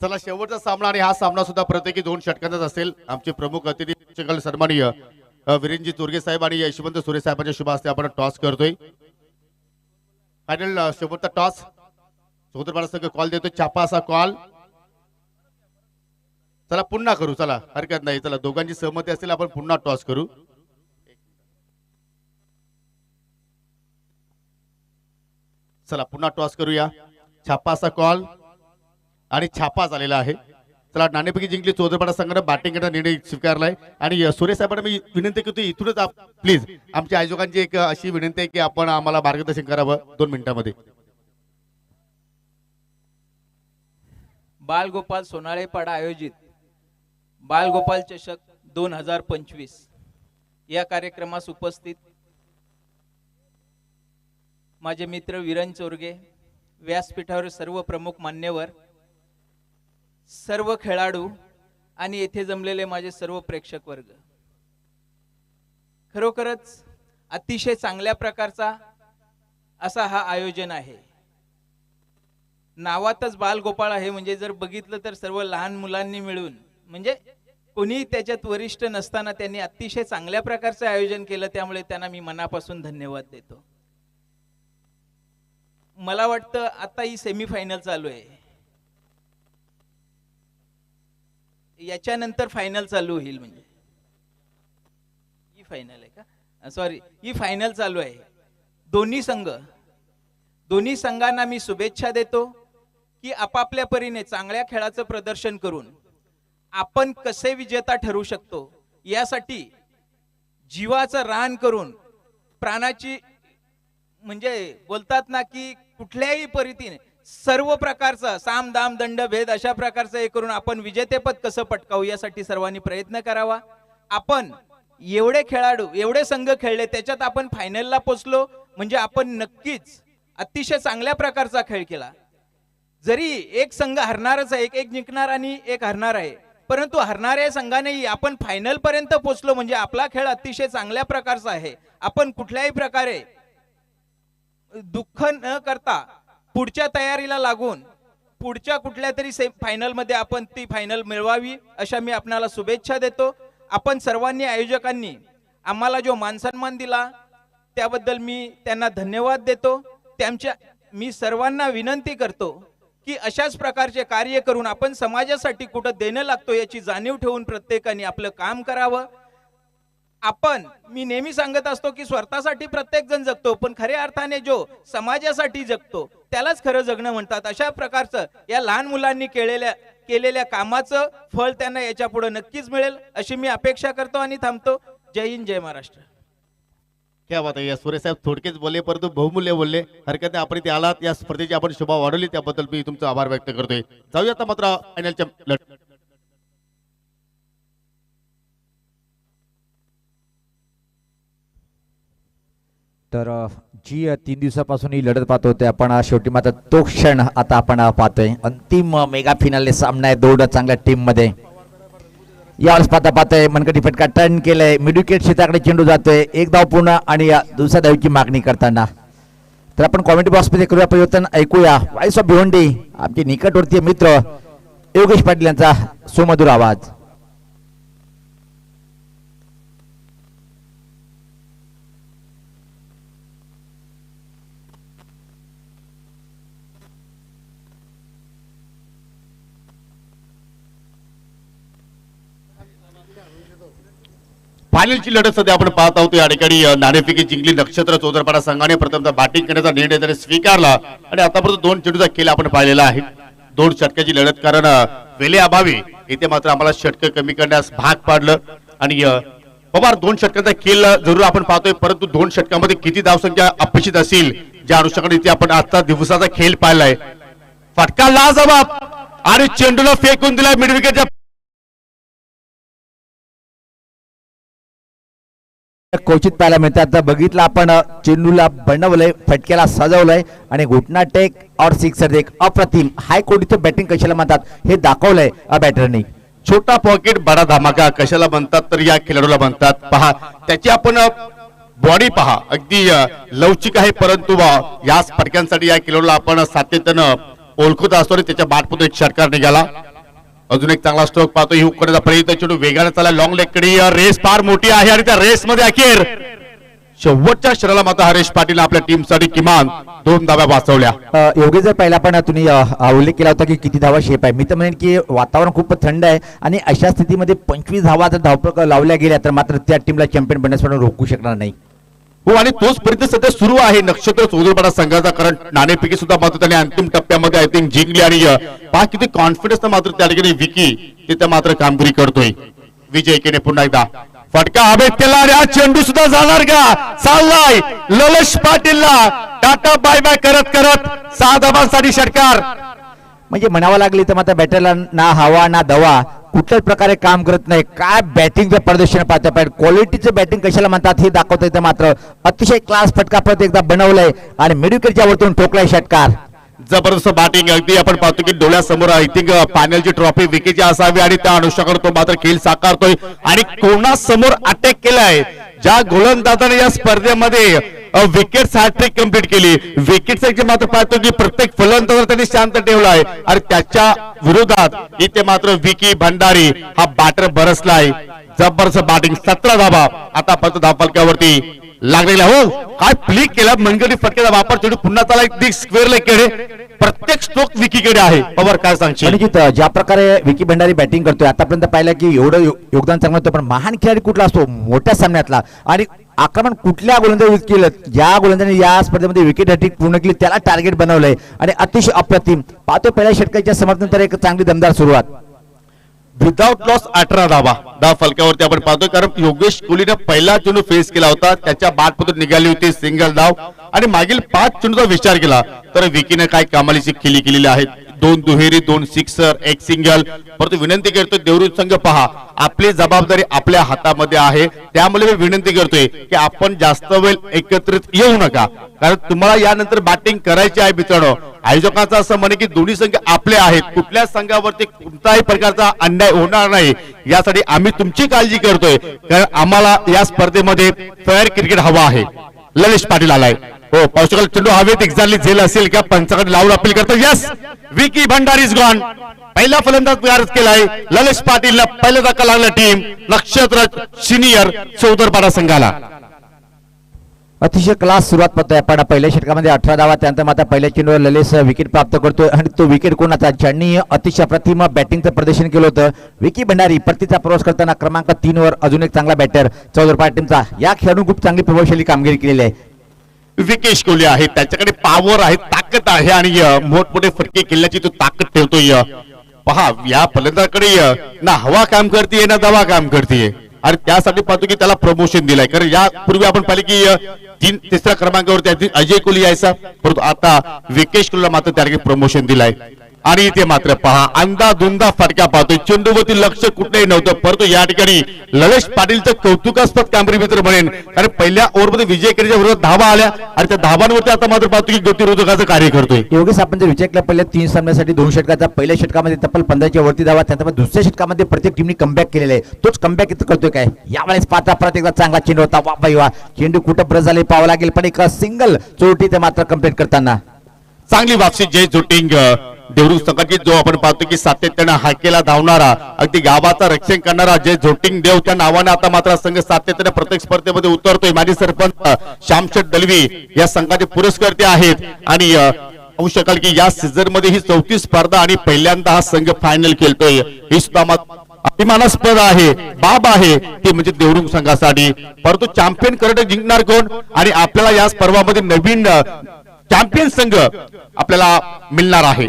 चला शेवटचा सामना आणि हा सामना सुद्धा प्रत्येकी 2 षटकांचाच असेल। आमचे प्रमुख अतिथी शिक्षक सन्माननीय वीरेंद्रजी चोरगे साहेब आणि यशवंत सुरे साहेबांच्या शुभ हस्ते आपण टॉस करतोय। फायनल शेवटचा टॉस चौधरपाडा संघ कॉल देतोय, छापा असा कॉल। चला पुन्हा करू, चला हरकत नाही, चला दोघांची सहमती असेल आपण पुन्हा टॉस करू। चला पुन्हा टॉस करूया, छापा असा कॉल आणि छापा झालेला आहे। चला नाणेफेकी जिंकली चौधरपाडा संघाने, बॅटिंग करण्याचा निर्णय स्वीकारलाय आणि सुरेश साहेबांना मी विनंती करतो इथूनच प्लीज आमच्या आयोजकांची एक अशी विनंती आहे की आपण आम्हाला मार्गदर्शन करावं 2 मिनिटांमध्ये। बालगोपाल सोनाळेपाडा आयोजित बालगोपाल चषक 2025 या कार्यक्रमास उपस्थित माझे मित्र वीरेंद्र चोरगे, व्यासपीठावर सर्व प्रमुख मान्यवर, सर्व खेळाडू आणि येथे जमलेले माझे सर्व प्रेक्षक वर्ग, खरोखरच अतिशय चांगल्या प्रकारचा असा हा आयोजन आहे। नावातच बालगोपाळ आहे म्हणजे जर बघितलं तर सर्व लहान मुलांनी मिळून, म्हणजे कोणी त्याच्यात वरिष्ठ नसताना त्यांनी अतिशय चांगल्या प्रकारचं आयोजन केलं, त्यामुळे त्यांना मी मनापासून धन्यवाद देतो। मला वाटतं आता ही सेमीफायनल चालू आहे, याच्यानंतर फायनल चालू होईल, म्हणजे ही फायनल आहे का, सॉरी ही फायनल चालू आहे। दोन्ही संघांना मी शुभेच्छा देतो की आपापल्या परीने चांगल्या खेळाचं प्रदर्शन करून आपण कसे विजेता ठरू शकतो यासाठी जीवाचं रान करून, प्राणाची म्हणजे बोलतात ना की कुठल्याही परीतीने सर्व प्रकारचा साम दाम दंड भेद अशा प्रकारचं हे करून आपण विजेतेपद कसं पटकावू यासाठी सर्वांनी प्रयत्न करावा। आपण एवढे खेळाडू एवढे संघ खेळले, त्याच्यात आपण फायनलला पोहोचलो म्हणजे आपण नक्कीच अतिशय चांगल्या प्रकारचा खेळ केला। जरी एक संघ हरणारच आहे, एक जिंकणार आणि एक हरणार आहे, परंतु हरणाऱ्या संघानेही आपण फायनल पर्यंत पोहोचलो म्हणजे आपला खेळ अतिशय चांगल्या प्रकारचा आहे। आपण कुठल्याही प्रकारे दुःख न करता पुढच्या तयारीला लागून पुढच्या कुठल्या तरी फायनल मध्ये आपण ती फायनल मिळवावी अशा मी आपणाला शुभेच्छा देतो। आपण सर्वांनी आयोजकांनी आम्हाला जो मानसन्मान दिला त्याबद्दल मी त्यांना धन्यवाद देतो। मी सर्वांना विनंती करतो की अशाच प्रकारचे कार्य करून आपण समाजासाठी कुठं देणं लागतो याची जाणीव ठेवून प्रत्येकाने आपलं काम करावं। मी नेहमी सांगत असतो की स्वतःसाठी प्रत्येक जण जगतो, पण खऱ्या अर्थाने जो समाजासाठी जगतो त्यालाच खरं जगणं म्हणतात। अशा प्रकारचं या लहान मुलांनी केलेल्या कामाचं फळ त्यांना याच्या पुढे नक्कीच मिळेल अशी मी अपेक्षा करतो आणि थांबतो। जय हिंद, जय महाराष्ट्र। क्या बात आहे, सुरेश साहेब थोडकेच बोलले परंतु बहुमूल्य बोलले। हरकत नाही, आपण इथे आलात, या स्पर्धेची आपण शोभा वाढवली त्याबद्दल मी तुमचा आभार व्यक्त करतोय। जाऊया आता मात्र फायनलच्या तर जी 3 दिवसापासून ही लढत पाहतो ते आपण शेवटी मात्र तो क्षण आता आपण पाहतोय। अंतिम मेगा फिनाले सामना आहे 2 चांगल्या टीम मध्ये। यावेळेस पाहतोय मनगटी फटका टर्न केलाय, मिड विकेट क्षेत्राकडे चेंडू जातोय, 1 धाव पूर्ण आणि दुसऱ्या धावीची मागणी करताना। तर आपण कॉमेंट्री बॉक्स मध्ये करूया परिवर्तन, ऐकूया व्हॉइस ऑफ भिवंडी आमचे निकटवर्तीय मित्र योगेश पाटील यांचा सुमधुर आवाज। फायनलची लढत सध्या आपण पाहत आहोत। या ठिकाणी नाणेफेकी जिंकली नक्षत्र चौधरपाडा संघाने, प्रथमतः बॅटिंग करण्याचा निर्णय त्याने स्वीकारला आणि आतापर्यंत 2 चेंडूचा खेळ आपण पाहिलेला आहे। 2 षटकाची लढत, कारण वेळे अभावी इथे मात्र आम्हाला षटक कमी करण्यास भाग पाडलं आणि पवार 2 षटकांचा खेळ जरूर आपण पाहतोय, परंतु 2 षटकांमध्ये किती धावसंख्या अपेक्षित असेल ज्या अनुषंगाने इथे आपण आजचा दिवसाचा खेळ पाहिलाय। फटका लाजवाब आणि चेंडूला फेकून दिला मिड विकेटच्या क्वचित पाहायला मिळतात। आता बघितलं आपण चेंडूला बनवलंय, फटक्याला सजवलंय आणि घुटना टेक और सिक्सर एक अप्रतिम हाय क्वालिटीचं बॅटिंग कशाला म्हणतात हे दाखवलंय बॅटरनी। छोटा पॉकेट बडा धमाका कशाला म्हणतात तर या खेळाडूला म्हणतात। पहा त्याची आपण बॉडी पहा, अगदी लवचिक आहे, परंतु याच फटक्यांसाठी या खेळाडूला आपण सातत्यानं ओळखत असतो आणि त्याच्या बाटपतून एक षटकार निघाला. अजून एक चांगला स्ट्रोक पाहतो. ही हुकण्याचा प्रयत्न चेंडू वेगाने चालला लॉंग लेग कडे. रेस फार मोठी आहे आणि त्या रेस मध्ये अखेर शेवटच्या क्षणाला मात्र हरेश पाटील आपल्या टीम साठी किमान 2 धावा वाचवल्या. योगेश जर पहिला पण तुम्ही उल्लेख केला होता की किती धावा शेप आहे. मी तर म्हणेन की वातावरण खूप थंड आहे आणि अशा स्थितीमध्ये 25 धावा जर धावपळ लावल्या गेल्या तर मात्र त्या टीमला चॅम्पियन बनण्यासाठी रोखू शकणार नाही. हो आणि तोच प्रयत्न सध्या सुरू आहे नक्षत्र चौधरीपाडा संघाचा. कारण नाणेफेकी सुद्धा मात्र त्याने अंतिम टप्प्यामध्ये आय थिंक जिंकली आणि पहा किती कॉन्फिडन्स मात्र त्या ठिकाणी विकी तिथे मात्र कामगिरी करतोय. विजय केने पुन्हा एकदा फटका हवेत केला आणि हा चेंडू सुद्धा जाणार का. चाललाय ललेश पाटीलला टाटा बाय बाय करत करत 6 धावांसाठी षटकार. म्हणजे म्हणावं लागली तर मात्र बॅटरला ना हवा ना दवा कुठल्याच प्रकारे काम करत नाही. काय बॅटिंगचं प्रदर्शन पाहतो पण क्वालिटीचं बॅटिंग कशाला म्हणतात हे दाखवता येतं. मात्र अतिशय क्लास फटका परत एकदा बनवलाय आणि मिडविकेटच्या वरतून ठोकलाय षटकार. जबरदस्त बॅटिंग अगदी आपण पाहतो की डोळ्यासमोर आय थिंक फायनलची ट्रॉफी विकेची असावी आणि त्या अनुषंगाने तो मात्र खेळ साकारतोय आणि कोणासमोर अटॅक केलाय. ज्या गोलंदाजाने या स्पर्धेमध्ये विकेट हॅट्रिक कंप्लीट केली. विकेट मात्र पाहतो की प्रत्येक फलंदाजाला त्यांनी शांत ठेवलाय आणि त्याच्या विरोधात इथे मात्र विकी भंडारी हा बॅटर बरसलाय. जबरदस्त बॅटिंग 17 धावा आता फक्त धावफलकावरती लागलेला. हो काय फ्लिक केला मनगटी फटक्याचा वापर चेंडू पुन्हा त्याला एक स्क्वेअर लेग कडे. प्रत्येक स्ट्रोक विकीकडे आहे. पवार काय सांगशील. अनिकेत ज्या प्रकारे विकी भंडारी बॅटिंग करतोय आतापर्यंत पाहिलं की एवढं योगदान चांगलं होतं पण महान खेळाडू कुठला असतो मोठ्या सामन्यातला आणि आक्रमण कुठल्या गोलंदाज केलं. ज्या गोलंदाजाने या स्पर्धेमध्ये विकेट हॅट्रिक पूर्ण केली त्याला टार्गेट बनवलंय आणि अतिशय अप्रतिम पाहतो. पहिल्या षटकाच्या समर्थन तर एक चांगली दमदार सुरुवात. विदाउट लॉस 18 धावा फलकावरती आपण पाहतोय. कारण योगेश कोहलीने पहिला चेंडू फेस केला होता त्याच्या बॅटमधून निघाली होती सिंगल धाव आणि मागील 5 चेंडूचा विचार केला तर विकीने काय कमालीची खेळी केलेली आहेत. 2 दुहेरी 2 सिक्सर 1 सिंगल. परंतु विनंती करतोय देवरुख संघ पहा आपली जबाबदारी आपल्या हातामध्ये आहे. त्यामुळे मी विनंती करतोय की आपण जास्त वेळ एकत्रित येऊ नका कारण तुम्हाला यानंतर बॅटिंग करायची आहे. मित्रांनो आयोजकांचं असं म्हणे की दोन्ही संघ आपले आहेत. कुठल्या संघावरती कोणताही प्रकारचा अन्याय होणार नाही यासाठी आम्ही तुमची काळजी करतोय कारण आम्हाला या स्पर्धेमध्ये फेअर क्रिकेट हवा आहे. ललेश पाटील आलाय. हो पावसाळा चेंडू हवेत एक्झॅक्टली झेल असेल का पंचाकडे लावून अपील करतो. Yes Vicky Bhandari is gone. पहिला फलंदाज तयार केलाय ललेश पाटीलला. पहिला धक्का लागला टीम नक्षत्र सिनियर चौदरपाडा संघाला. अतिशय क्लास सुरुवात पाहतोय आपण. पहिल्या षटकामध्ये 18 धावा त्यानंतर मात्र पहिल्या चेंडूवर ललेश विकेट प्राप्त करतोय आणि तो विकेट कोणाचा ज्यांनी अतिशय अप्रतिम बॅटिंगचं प्रदर्शन केलं होतं विकी भंडारी. परतीचा प्रवास करताना क्रमांक 3 वर अजून एक चांगला बॅटर चौदरपाडा टीमचा. या खेळाडू खूप चांगली प्रभावशाली कामगिरी केलेली आहे. विकेश कोहली आहे त्याच्याकडे पॉवर आहे ताकद आहे आणि मोठमोठे फटके केल्याची तो ताकद ठेवतोय. पहा या फलंदाजाकडे ना हवा काम करते ना दवा काम करते आणि त्यासाठी पाहतो की त्याला प्रमोशन दिलाय. कारण यापूर्वी आपण पाहिले की 3-3 क्रमांकावरती अजय कोहली यायचा परंतु आता विकेश कोहलीला मात्र त्या ठिकाणी प्रमोशन दिलाय. आणि इथे मात्र पहा अंदाधुंदा फटका पाहतोय. चेंडूवरती लक्ष कुठेही नव्हतं परंतु या ठिकाणी ललेश पाटीलचं कौतुकास्पद कामगिरी मित्र म्हणेन. कारण पहिल्या ओव्हरमध्ये विजय केल्याच्या विरोधात धावा आल्या आणि त्या धावांवरती आता मात्र पाहतो की गतिरोधकाचं कार्य करतोय. योगेश आपण जर विचार केला पहिल्या 3 सामन्यासाठी 2 षटकाचा पहिल्या षटकामध्ये तब्बल 15च्या वरती धावा त्यानंतर दुसऱ्या षटकामध्ये प्रत्येक टीमने कमबॅक केलेला आहे. तोच कमबॅक इथं करतोय काय यावेळेस पाहता परत एकदा चांगला चेंडू होता. वा बाई वा चेंडू कुठं ब्रश झाले पाहावं लागेल पण एक सिंगल चोटी ते मात्र कम्प्लीट करताना चांगली वापसी जय जोटिंग देवरुख संघाची. जो आपण पाहतो की सातत्याने हाकेला धावणारा अगदी गावाचा रक्षण करणारा जय झोटिंग देव त्या नावाने आता मात्र संघ सातत्याने प्रत्येक स्पर्धेमध्ये उतरतोय. माजी सरपंच श्यामशेठ दलवी या संघाचे पुरस्कर्ते आहेत आणि होऊ शकाल की या सीझन मध्ये ही 34 स्पर्धा आणि पहिल्यांदा हा संघ फायनल खेळतोय. ही सुद्धा अभिमानास्पद आहे बाब आहे ती म्हणजे देवरुख संघासाठी. परंतु चॅम्पियन कर्नाटक जिंकणार कोण आणि आपल्याला या स्पर्धामध्ये नवीन चॅम्पियन संघ आपल्याला मिळणार आहे.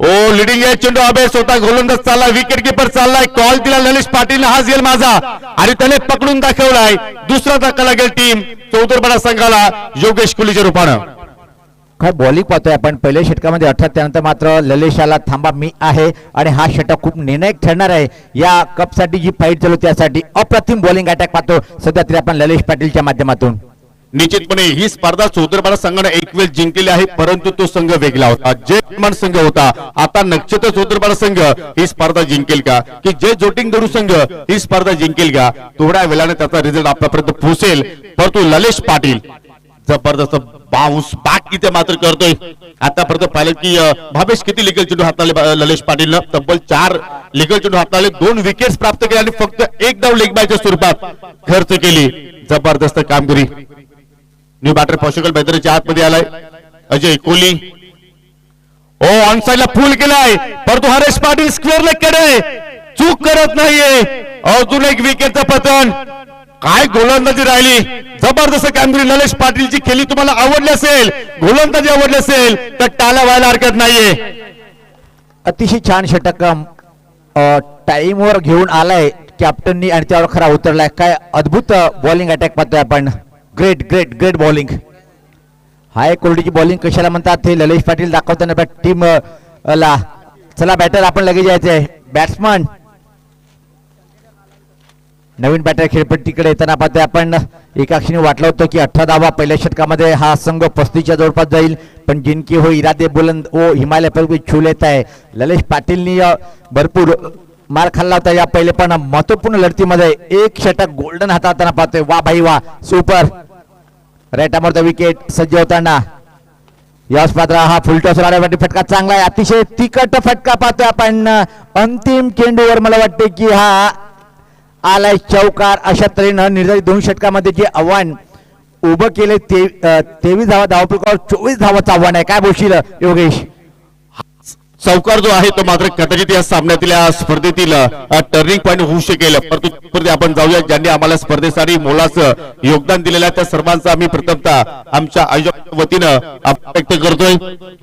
ओ लिडिंग आहे चेंडू अबे स्वतः गोलंदाज चाललाय विकेट किपर चाललाय. कॉल दिला ललेश पाटील हा झेल माझा आणि त्याने पकडून दाखवलाय. दुसरा धक्का लागेल टीम चौदरपाडा संघाला योगेश कोहलीच्या रूपानं. काय बॉलिंग पाहतोय आपण. पहिल्या षटकामध्ये 18 त्यानंतर मात्र ललेशाला थांबा मी आहे आणि हा षटक खूप निर्णायक ठरणार आहे या कप साठी जी फाईट चालू त्यासाठी. अप्रतिम बॉलिंग अटॅक पाहतो सध्या तरी आपण ललेश पाटीलच्या माध्यमातून. निश्चितपणे ही स्पर्धा चौदरपाडा संघाने एक वेळ जिंकलेली आहे परंतु तो संघ वेगळा होता. जयमान संघ होता. आता नक्षत्र चौदरपाडा संघ ही स्पर्धा जिंकेल का की जय जोटिंग देवरुख संघ ही स्पर्धा जिंकेल का. थोड्या वेळाने त्याचा रिझल्ट आपल्यापर्यंत पोहोचेल. परंतु ललेश पाटील जबरदस्त बाउन्स बॅक इथे मात्र करतोय. आतापर्यंत पाहिलं की भावेश किती लिगल चेंडू हाताळले ललेश पाटीलनं, तब्बल 4 लिगल चेंडू हाताळले, 2 विकेट्स प्राप्त केले आणि फक्त एक धाव लेग बायच्या स्वरूपात खर्च केली. जबरदस्त कामगिरी. न्यू बॅटर पॉसिबल मैदानाच्या आतमध्ये आलाय अजय कोहली. ओ ऑनसाइडला फुल केलाय परंतु हरेश पाटील स्क्वेअर लेग कडे चूक करत नाहीये. अजून एक विकेटचं पतन. काय गोलंदाजी राहिली. जबरदस्त कामगिरी ललेश पाटीलची केली. तुम्हाला आवडली असेल, गोलंदाजी आवडली असेल तर टाळ्या व्हायला हरकत नाहीये. अतिशय छान षटक टाइमवर घेऊन आलाय कॅप्टननी आणि त्यावर खरा उतरलाय. काय अद्भुत बॉलिंग अटॅक पाहतोय आपण. Great great great bowling. High क्वालिटीची बॉलिंग कशाला म्हणतात हे ललेश पाटील दाखवताना टीम ला. चला बॅटर आपण लगेच यायचंय. बॅट्समन नवीन बॅटर खेळपट्टीकडे येताना पाहतोय आपण. एका क्षणी वाटलं होतं की 18 धावा पहिल्या षटकामध्ये हा संघ 35च्या जवळपास जाईल, पण जिनकी हो इरादे बुलंद ओ हिमालय पर छू लेत आहे. ललेश पाटीलनी भरपूर मार खाल्ला होता या पहिले पण महत्वपूर्ण लढतीमध्ये. एक षटक गोल्डन हाताळताना पाहतोय. वा भाई वा, सुपर. रेटामोर द विकेट सज्ज होताना यश पात्र हा फुलटॉस राहण्यासाठी फटका चांगला आहे. अतिशय तिखट फटका पाहतोय आपण. अंतिम चेंडूवर मला वाटते की हा आलाय चौकार. अशा तऱ्हेनं निर्धारित 2 षटकामध्ये जे आव्हान उभं केले 23 धावा धावपैकी 24 धावाचं आव्हान आहे. काय बोलशील योगेश? चौकार जो आहे तो मात्र कदाचित या सामन्यातील या स्पर्धेतील टर्निंग पॉईंट होऊ शकेल. परंतु आपण जाऊया ज्यांनी आम्हाला स्पर्धेसाठी मोलाचं योगदान दिलेलं आहे त्या सर्वांचा आम्ही प्रथमतः आमच्या आयोजक वतीनं व्यक्त करतोय.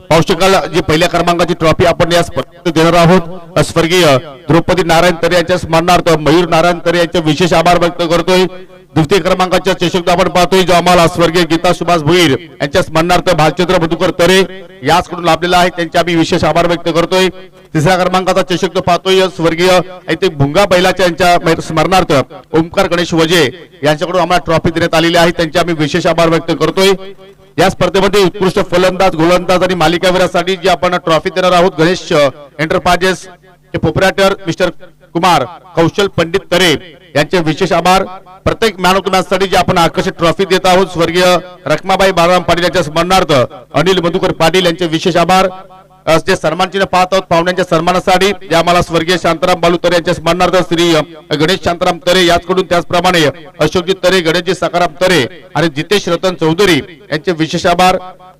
पाहू शकाल जी पहिल्या क्रमांकाची ट्रॉफी आपण या स्पर्धेत देणार आहोत. स्वर्गीय द्रौपदी नारायण तरे यांच्या स्मरणार्थ मयूर नारायण तरे यांचे विशेष आभार व्यक्त करतोय. द्वितीय क्रमांकाच्या चषक आपण पाहतोय जो आम्हाला स्वर्गीय गीता सुभाष भोईर यांच्या स्मरणार्थ भालचंद्र मधुकर तरे याचकडून लाभलेला आहे, त्यांचे आम्ही विशेष आभार व्यक्त करतोय. तिसऱ्या क्रमांकाचा चषक तो पाहतोय स्वर्गीय इथे भुंगा बैलाच्या यांच्या स्मरणार्थ ओमकार गणेश वजे यांच्याकडून आम्हाला ट्रॉफी देण्यात आलेली आहे, त्यांचे आम्ही विशेष आभार व्यक्त करतोय. या स्पर्धेमध्ये उत्कृष्ट फलंदाज, गोलंदाज आणि मालिकावीरासाठी जी आपण ट्रॉफी देणार आहोत गणेश एंटरप्राइजेस चे प्रोप्रायटर मिस्टर कुमार कौशल पंडित तरे यांचे विशेष आभार. प्रत्येक मॅन ऑफ द मॅच साठी जे आपण आकर्षक ट्रॉफी देत आहोत स्वर्गीय रखमाबाई बाळाराम पाटील यांच्या स्मरणार्थ अनिल मधुकर पाटील यांचे विशेष आभार. जे सन्मान चिन्ह पाहत आहोत पाहुण्यांच्या सन्मानासाठी जे आम्हाला स्वर्गीय शांताराम बालू तरे यांच्या स्मरणार्थ श्री गणेश शांताराम तरे याचकडून, त्याचप्रमाणे अशोकजी तरे, गणेशजी सकाराम तरे आणि जितेश रतन चौधरी यांचे विशेष आभार.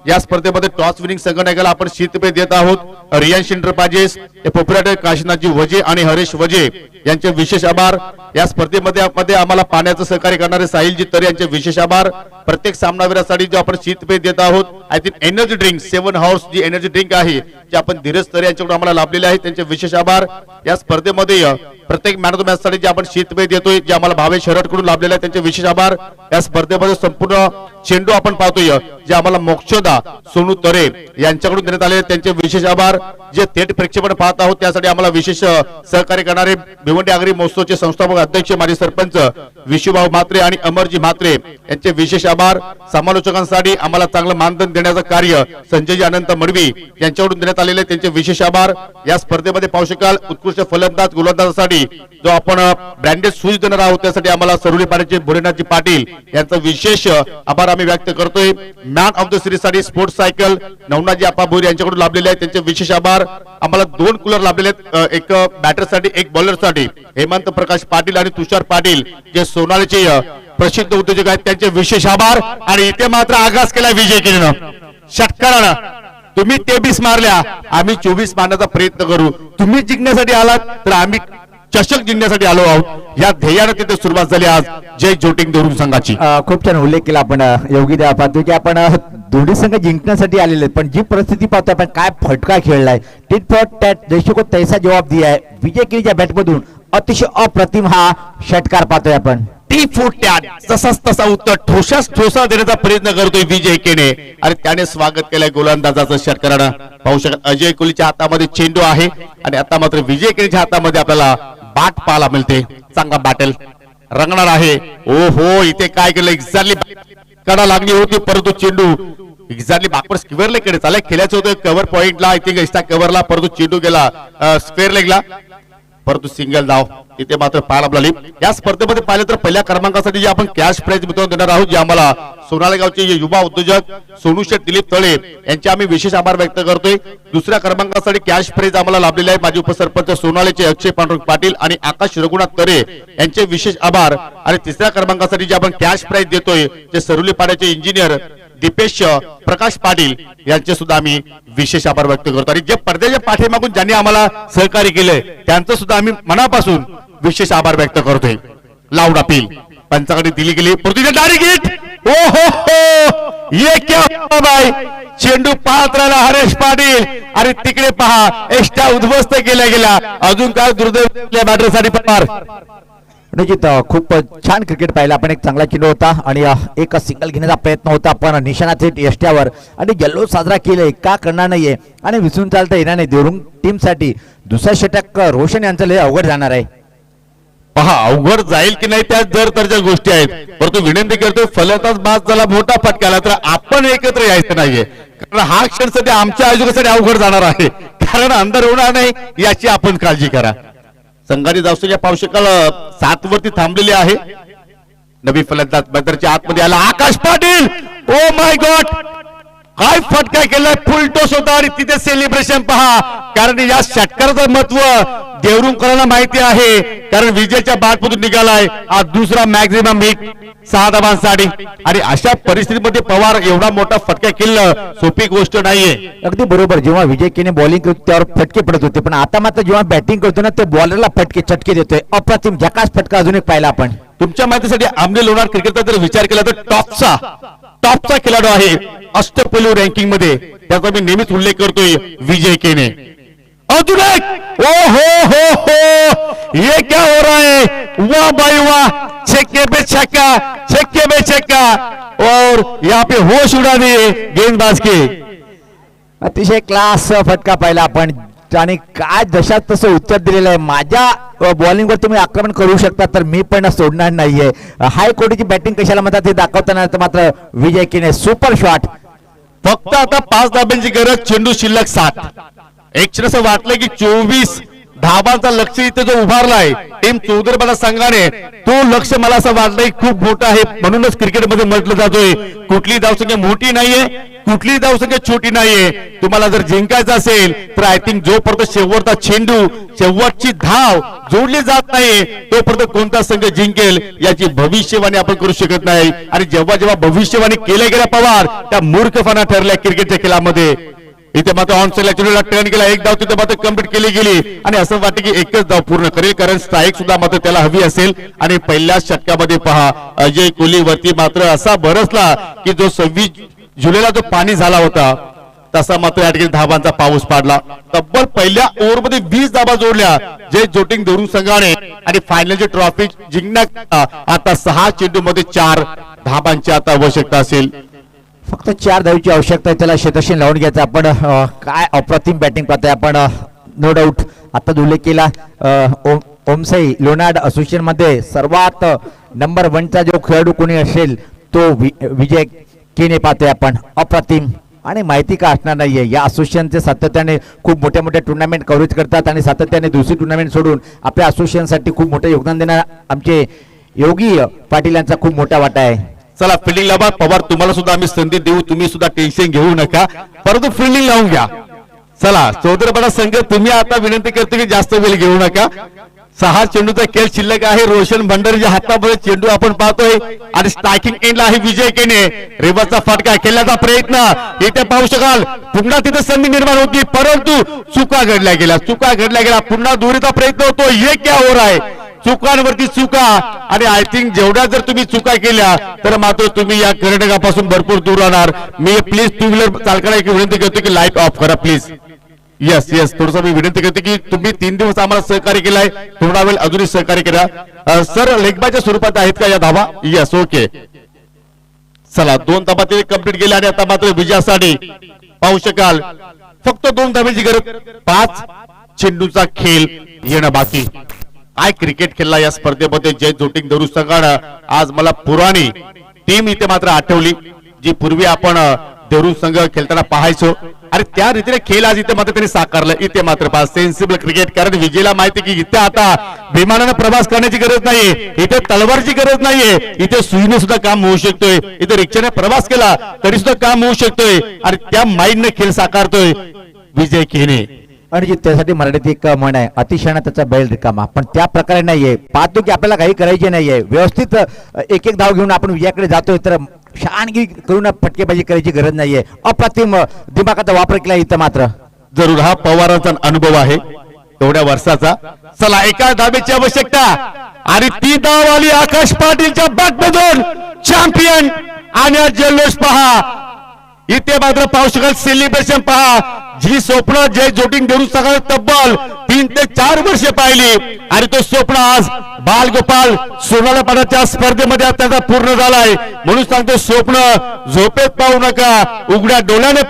या स्पर्धेमध्ये टॉस विनिंग संघटनेला आपण शीतपेय देत आहोत. रियांश एंटरप्राइजेस प्रोप्रायटर काशीनाथजी वजे आणि हरेश वजे यांचे विशेष आभार. या स्पर्धेमध्ये आम्हाला पाण्याचं सहकार्य करणारे साहिलजी तरे यांचे विशेष आभार. प्रत्येक सामनावीरासाठी जो आपण शीतपेय देत आहोत I think energy drink 7 horse जी एनर्जी ड्रिंक आहे जे आपण धीरज तरे यांच्याकडून आम्हाला लाभलेले आहे, त्यांचे विशेष आभार. या स्पर्धेमध्ये प्रत्येक मॅन ऑफ द मॅच साठी जे आपण शीतपेय देतोय जे आम्हाला भावेश शरटकडून लाभलेले आहे त्यांचे विशेष आभार. या स्पर्धेमध्ये संपूर्ण चेंडू आपण पाहतोय जे आम्हाला मोक्षदा सोनू तरे यांच्याकडून देण्यात आले त्यांचे विशेष आभार. जे थेट प्रेक्षेपण पाहत आहोत त्यासाठी आम्हाला विशेष सहकार्य करणारे भिवंडी आगरी महोत्सवचे संस्थापक अध्यक्ष माजी सरपंच विशुभाऊ म्हात्रे आणि अमरजी म्हात्रे यांचे विशेष आभार. समालोचकांसाठी आम्हाला चांगलं मानधन देण्याचं कार्य संजयजी अनंत मडवी यांच्याकडून देण्यात आलेले त्यांचे विशेष आभार. या स्पर्धेमध्ये पाहू शकाल उत्कृष्ट फलंदाज, गोलंदाजासाठी जो आपण ब्रँडेड शूज देणार आहोत त्यासाठी आम्हाला सरुली पाण्याचे भोलेनाथजी पाटील यांचा विशेष आभार आम्ही व्यक्त करतोय. मॅन ऑफ द सिरीज साठी स्पोर्ट्स सायकल नवनाजी आप्पा भोईर यांच्याकडून लाभलेले आहेत त्यांचे विशेष आभार. आम्हाला 2 कूलर लाभलेले आहेत, एक बॅटर साठी एक बॉलर साठी. हेमंत प्रकाश पाटील आणि तुषार पाटील जे सोनालीचे प्रसिद्ध उद्योजक आहेत त्यांचे विशेष आभार. आणि इथे मात्र आगास केला विजय केलेनं षटकारानं. तुम्ही 23 मारल्या, आम्ही 24 मारण्याचा प्रयत्न करू. तुम्ही जिंकण्यासाठी आलात तर आम्ही चषक जिंकण्यासाठी आलो आहोत. या ध्येयाने तिथे सुरुवात झाली आज जय जोटिंग देवरुम संघाची. खूप छान उल्लेख केला आपण योगी द्या पाहतो की आपण दोन्ही संघ जिंकण्यासाठी आलेले आहेत, पण जी परिस्थिती पाहतो आपण काय फटका खेळलाय. टिट फॉर टॅट जैसे को तैसा जवाब दिया है. विजय केलीच्या बॅटमधून अतिशय अप्रतिम हा षटकार पाहतोय आपण. टी फुट्यात तसाच तसा उत्तर ठोसा देण्याचा प्रयत्न करतोय विजय केने आणि त्याने स्वागत केलंय गोलंदाजाचं षटकारानं. पाहू शकाल अजय कोहलीच्या हातामध्ये चेंडू आहे आणि आता मात्र विजय केनेच्या हातामध्ये आपल्याला बॅट पाहायला मिळते. चांगला बॅटल रंगणार आहे. ओ हो, इथे काय केलं एक्झॅक्टली कडा लागली होती परंतु चेंडू एक्झॅक्टली बॅकवर्ड स्क्वेअर लेगकडे चालय. खेळायचं होतं कव्हर पॉइंटला आय थिंक एक्स्ट्रा कव्हरला परंतु चेंडू गेला स्क्वेअर लेगला परंतु सिंगल धाव. इथे मात्र पाहायला मिळाली। या स्पर्धेमध्ये पाहिलं तर पहिल्या क्रमांकासाठी जे आपण कॅश प्राइज वितरण देणार आहोत, जे आम्हाला सोनाळे गावचे युवा उद्योजक सोनूशेठ दिलीप तळे यांचे आम्ही विशेष आभार व्यक्त करतोय। दुसऱ्या क्रमांकासाठी कॅश प्राइज आम्हाला लाभलेले आहे माजी उपसरपंच सोनाळेचे अक्षय पांडुरंग पाटील आणि आकाश रघुनाथ तरे यांचे विशेष आभार। आणि तिसऱ्या क्रमांकासाठी जे आपण कॅश प्राइज देतोय ते सरुली पाड्याचे इंजिनियर दीपेश प्रकाश पाटील यांचे सुद्धा आम्ही विशेष आभार व्यक्त करतो। आणि जे पडद्याच्या पाठीमागून ज्यांनी आम्हाला सहकार्य केलंय त्यांचं सुद्धा आम्ही मनापासून विशेष आभार व्यक्त करतोय। लाऊड अपील पंचाकडे दिली गेली, पृथ्वीचे डायरेक्ट हिट, ओ हो ये क्या हुआ भाई, चेंडू पाहत राहिला हरेश पाटील आणि तिकडे पहा एक्स्ट्रा उद्ध्वस्त केला गेला। अजून काय दुर्दैव बॅटरसाठी पवार निश्चित खूप छान क्रिकेट पाहिलं आपण। एक चांगला चेंडू होता आणि एक सिंगल घेण्याचा प्रयत्न होता, पण निशाणाचे यष्ट्यावर आणि जल्लोष साजरा केले का करणार नाहीये आणि विसरून चालता येणार नाही। देवरुंग टीम साठी दुसरा षटक रोशन यांचं लय अवघड जाणार आहे। पहा अवघड जाईल की नाही त्या जर तरच्या गोष्टी आहेत, परंतु विनंती करतो फलंदाज बाद झाला मोठा फटका आला तर आपण एकत्र यायचं नाहीये, कारण हा क्षण सध्या आमच्या आयोजकासाठी अवघड जाणार आहे, कारण अंधार होणार नाही याची आपण काळजी करा। संघाची धावसंख्या पाहू शकाल 7 वरती थांबलेली आहे। नवी फलंदाज बदरच्या आतमध्ये आला आकाश पाटील, ओ माय गॉड काय फटका केलाय, फुल टॉस होता आणि तिथे सेलिब्रेशन पहा, कारण या षटकाराचं महत्व देवरुंगकरांना माहिती आहे, कारण विजयच्या बाटमधून निघालाय हा दुसरा मॅक्झिमम हिट 6 धावांसाठी। आणि अशा परिस्थितीमध्ये पवार एवढा मोठा फटका केलं सोपी गोष्ट नाहीये। अगदी बरोबर, जेव्हा विजय केने बॉलिंग करतो त्यावर फटके पडत होते, पण आता मात्र जेव्हा बॅटिंग करतो ना ते बॉलरला फटके चटके देतोय। अप्रतिम झकास फटका अजून एक पाहिला आपण। तुमच्या माहितीसाठी आमने लोणार क्रिकेटचा जर विचार केला तर टॉपचा खेळाडू आहे अष्टपैलू रँकिंग मध्ये, त्याचा मी नेहमीच उल्लेख करतोय विजय केने। अजून एक ओ हो ये क्या हो रहा है, वाह भाई वाह, छक्के पे छक्का और यहाँ पे होश उड़ा दिए गेंदबाज के। अतिशय क्लास फटका पाहिला आपण आणि काय जशात तसं उत्तर दिलेलं आहे। माझ्या बॉलिंगवर तुम्ही आक्रमण करू शकता तर मी पण सोडणार नाहीये। हाय कोटीची बॅटिंग कशाला म्हणतात ते दाखवताना मात्र विजय केने सुपर शॉट। फक्त आता 5 धाब्यांची गरज, चेंडू शिल्लक 7। एक क्षण असं वाटलं की 24 धाबांचा लक्ष इथे जो उभारलाय टीम चौधरबाला संघाने, तो लक्ष मला असं वाटलंय खूप मोठा आहे। म्हणूनच क्रिकेटमध्ये म्हटलं जातोय कुठली धावसंख्या मोठी नाहीये, कुठली धावसंख्या छोटी नाहीये। तुम्हाला जर जिंकायचं असेल तर आय थिंक जोपर्यंत शेवटचा चेंडू शेवटची धाव जोडली जात नाही तोपर्यंत कोणता संघ जिंकेल याची भविष्यवाणी आपण करू शकत नाही। आणि जेव्हा जेव्हा भविष्यवाणी केल्या गेल्या पवार त्या मूर्खपणा ठरल्या क्रिकेटच्या खेळामध्ये। इथे मात्र ऑन साइडला चेंडूला टर्न केला, एक धाव तिथे मात्र कंप्लीट केली गेली आणि असं वाटतं की एकच धाव पूर्ण करेल, कारण स्ट्राईक सुद्धा मात्र त्याला हवी असेल। आणि पहिल्या षटकामध्ये पहा अजय कोहली वरती मात्र असा बरसला की जो 26 जुलैला जो पाणी झाला होता तसा मात्र या ठिकाणी धावांचा पाऊस पाडला। तब्बल पहिल्या ओव्हरमध्ये 20 धावा जोडल्या जय जोटिंग देवरुंग संघाने आणि फायनलची ट्रॉफी जिंकण्यात आता 6 चेंडूमध्ये 4 धावांची आता आवश्यकता असेल। फक्त 4 धावची आवश्यकता आहे, त्याला शतकशीन लावून घ्यायचं आपण। काय अप्रतिम बॅटिंग पाहतोय आपण, नो डाऊट। आता उल्लेख केला ओमसाई लोणार्ड असोसिएशन मध्ये सर्वात नंबर 1चा जो खेळाडू कोणी असेल तो विजय केने पाहतोय आपण। अप्रतिम आणि माहिती का असणार नाहीये, या असोसिएशनचे सातत्याने खूप मोठ्या मोठ्या टुर्नामेंट कव्हरेज करतात आणि सातत्याने दुसरी टुर्नामेंट सोडून आपल्या असोसिएशनसाठी खूप मोठं योगदान देणारे आमचे योगी पाटील यांचा खूप मोठा वाटा आहे। चला फिल्डिंग लावा पवार, तुम्हाला सुद्धा आम्ही संधी देऊ, तुम्ही सुद्धा टेन्शन घेऊ नका, परंतु फिल्डिंग लावून घ्या। चला चौधरपाडा संघ तुम्ही आता विनंती करतो की जास्त वेळ घेऊ नका। 6 चेंडूचा खेळ शिल्लक आहे, रोशन भंडारीच्या हातामध्ये चेंडू आपण पाहतोय आणि स्ट्रायकिंग एंडला आहे विजय केने। रिव्हर्सचा फटका खेळण्याचा प्रयत्न इथे पाहू शकाल, पुन्हा तिथे संधी निर्माण होती परंतु चुका घडल्या गेल्या, पुन्हा दोरीचा प्रयत्न होतो, ये क्या हो रहा है, चुकांवरती चुका। आणि आय थिंक जेवढ्या जर तुम्ही चुका केल्या तर मात्र तुम्ही या कर्नाटकापासून भरपूर दूर राहणार। मी प्लीज 2 व्हीलर चालकाला एक विनंती करतो की लाईट ऑफ करा प्लीज। यस थोडस मी विनंती करतो की तुम्ही 3 दिवस आम्हाला सहकार्य केलाय, थोडा वेळ अजूनही सहकार्य करा। सर लेगबाच्या स्वरूपात आहेत का या धावा? Yes okay. चला 2 धाबा ते कंप्लीट केल्या आणि आता मात्र विजयासाठी पाहू शकाल फक्त 2 धाब्याची गरज, 5 चेंडूचा खेळ येणं बाकी। काय क्रिकेट खेळला या स्पर्धेमध्ये जय जोटिंग देवरुंग संघानं। आज मला पुराणी टीम इथे मात्र आठवली जी पूर्वी आपण देवरुंग संघ खेळताना पाहायचो। आणि त्या रीतीने खेळ आज इथे मात्र त्यांनी साकारलं. इथे मात्र पहा सेन्सिबल क्रिकेट, कारण विजयला माहिती की इथे आता विमानानं प्रवास करण्याची गरज नाहीये, इथे तलवारची गरज नाहीये, इथे सुईने सुद्धा काम होऊ शकतोय, इथे रिक्षाने प्रवास केला तरी सुद्धा काम होऊ शकतोय आणि त्या माइंडने खेळ साकारतोय विजय खेने. आणि जी त्यासाठी मराठीत एक म्हण आहे, अतिशयानं त्याचा बैल रिकामा, पण त्या प्रकारे नाहीये. पाहतो की आपल्याला काही करायचे नाहीये, व्यवस्थित एक एक धाव घेऊन आपण विजयाकडे जातोय, तर शहाणगी करून फटकेबाजी करायची गरज नाहीये. अप्रतिम दिमागाचा वापर केला इथं मात्र. जरूर हा पवारांचा अनुभव आहे एवढ्या वर्षाचा. चला एका धावेची आवश्यकता आणि ती धाव आली आकाश पाटीलच्या बॅटमधून. चॅम्पियन आणि जल्लोष पहा, इथे मात्र पाहू शकाल सेलिब्रेशन पहा. जी स्वप्न जय जोटिंग देऊन सगळं तब्बल 3 ते 4 वर्षे पाहिली आणि तो स्वप्न आज बालगोपाल सोनाला पदाच्या स्पर्धेमध्ये त्याचा पूर्ण झालाय. म्हणून सांगतो स्वप्न झोपेत पाहू नका, उघड्या डोळ्याने